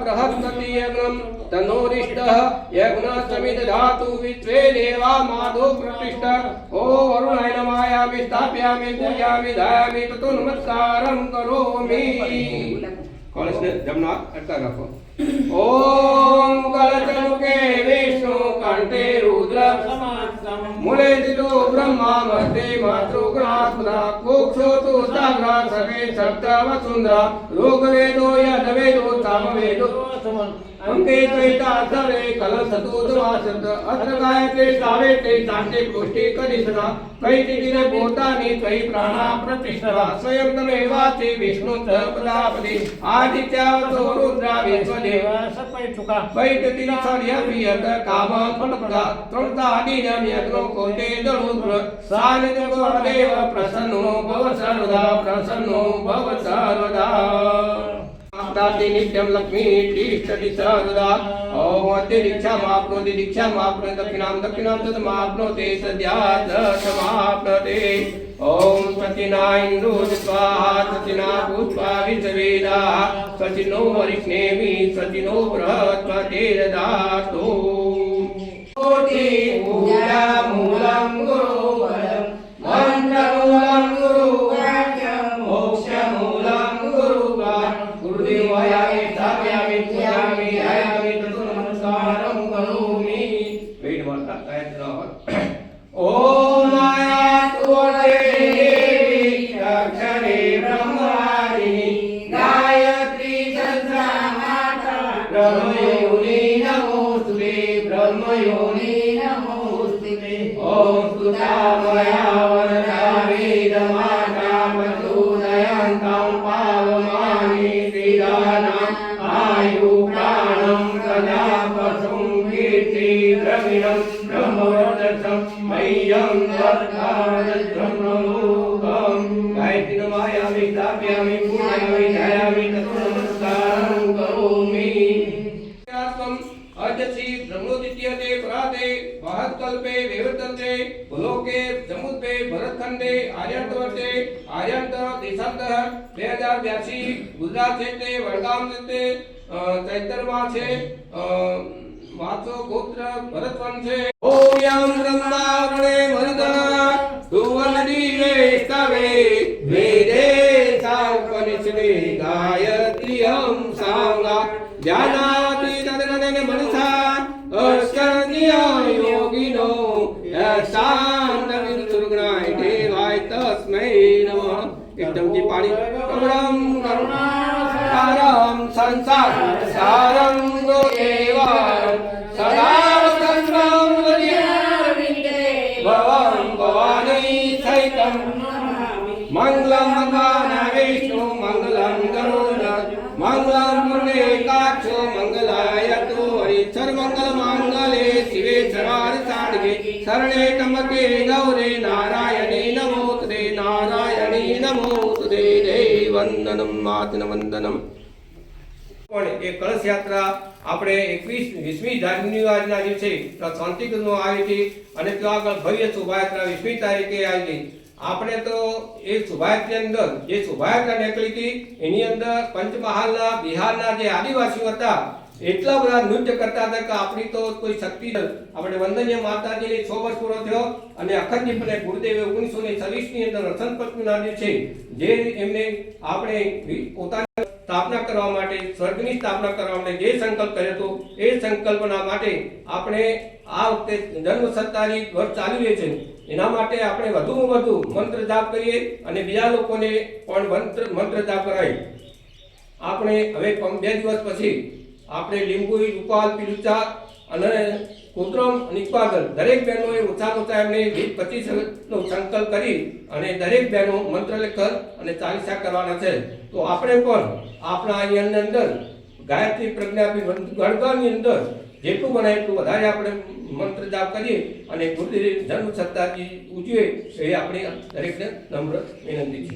बृहस्पति यज्ञं तनोरिष्टः यज्ञश्चमिद धातु विश्वे देवा माधो प्रतिष्ठ ओ वरुणाय नमायामि स्थापयामि पूजयामि धायामि ततो नमस्कारं करोमि। कलश ने जमना अटका रखो। ओम कलचमुखे विष्णु कंठे रुद्र मूले दिलो ब्रह्मा मध्य मातृगुणात्मना कुक्षोतु साग्रा सखे सप्ता वसुंधरा लोक वेदो यद वेदो साम वेदो अंके त्वेता सर्वे कलशतो द्वासत अत्र गायते सावेते शांति पुष्टि करिष्णा कैतिरे भूतानि त्वयि प्राणा प्रतिष्ठा स्वयं तमेवासि विष्णु प्रजापति आदित्यावतो रुद्रा विश्वदेव सत्पैठुका वैतति सर्यप्रियत काम फलप्रदा त्वंतादीनं यज्ञो कोटे दरुद्र सानिध्यो देव प्रसन्नो भव सर्वदा दाति नित्यं लक्ष्मी तिष्ठति सर्वदा ओम अद्य दीक्षामाप्नोति दीक्षामाप्नोति दक्षिणां तदमाप्नोति सद्यात् समाप्नोति ओम सचिनाइन्द्रो स्वाहा सचिना पुष्पा विश्ववेदा सचिनो वरिष्णेमि सचिनो बृहस्पति ददातु कोटि पूजा मूलं गुरुवरं मन्त्रमूलं गुरुवाक्यं मोक्षमूलं गुरुवाक्यं गुरुदेवाय स्थापयामि पूजयामि ध्यायामि ततो नमस्कारं करोमि। वेद वार्ता गायत्री ओम मायातु देवी अक्षरे ब्रह्मवादिनी गायत्री चन्द्रा माता ब्रह्मयोनि नमोस्तुते ब्रह्मयोनि नमोस्तुते ओम स्तुता मया वरदा वेदमाता प्रचोदयन्तं पावमानि आयु प्राणं प्रजापतिं कीर्ति द्रविणं ब्रह्मवर्चसं मह्यं वर्धारं लोकं गायत्री नमायामि स्थापयामि पूजयामि ध्यायामि ततो नमस्कारं करोमि। अजसि ब्रह्मोदित्यते पराते महत्कल्पे विवर्तन्ते भूलोके समुद्रे भरतखंडे आर्यन्तवर्षे आर्यन्त देशान्तः 2082 गुजरात क्षेत्रे वडगाम क्षेत्रे चैतरमासे वाचो गोत्र भरतवंशे ओम यं ब्रह्मावणे मरुदना सुवर्णदीवे स्तवे वेदे साउपनिषदे गायत्रीं सांगा जानाति तदगणन मनसा अस्कर्ण्य योगिनो शांत सुरगुणाय देवाय तस्मै नमः। एकदम की पानी करुणं करुणासारं संसार सारं देवा सदा वसन्तं भवं भवानी सहितं मंगलं भगवान् विष्णु मंगलं गरुड मंगलं पुण्डरीकाक्षो मंगलाय तु हरि सर्वमंगल मांगल्ये शिवे सर्वार्थसाधिके शरणे त्र्यंबके गौरी नारायणी नमोस्तुते नारायणी नमोस्तुते देवी वंदनं मातनं वंदनं। પણ એ કળશ યાત્રા આપણે 20મી જાન્યુઆરીના દિવસે શાંતિકુંજમાં આવી હતી અને ત્યાં આગળ ભવ્ય શોભાયાત્રા 20મી તારીખે આવી। આપણે તો એ શોભાયાત્રા અંદર જે શોભાયાત્રા નીકળી હતી એની અંદર પંચમહાલના બિહારના જે આદિવાસીઓ હતા એટલા બધા નૃત્ય કરતા હતા કે આપણી તો કોઈ શક્તિ આપણે વંદનીય માતાજીને 6 વર્ષ પૂરો થયો અને અખંડીપણે ગુરુદેવે 1926 ની અંદર વસંત પંચમીના દિવસે જે એમને આપણે પોતાની સ્થાપના કરવા માટે સ્વર્ગની સ્થાપના કરવા માટે જે સંકલ્પ કર્યો હતો એ સંકલ્પના માટે આપણે આ વખતે જન્મ 27 વર્ષ ચાલી રહ્યું છે એના માટે આપણે વધુમાં વધુ મંત્ર જાપ કરીએ અને બીજા લોકોને પણ મંત્ર જાપ કરાય। આપણે હવે 2 દિવસ પછી આપણે લીંબુઈ રૂપાલ પીલુચા અને કુતરમ અને ઇક્વાગલ દરેક બહેનોએ ઓછામાં ઓછા એમને 20-25 નો સંકલ્પ કરી અને દરેક બહેનો મંત્ર લેખન અને ચાલીસા કરવાના છે। તો આપણે પણ આપણા અહીં અંદર ગાયત્રી પ્રજ્ઞાપી ગણગણની અંદર જેટલું બને એટલું વધારે આપણે મંત્ર જાપ કરીએ અને ગુરુદેવ જન્મ સત્તાજી ઉજવે એ આપણી દરેકને નમ્ર વિનંતી છે।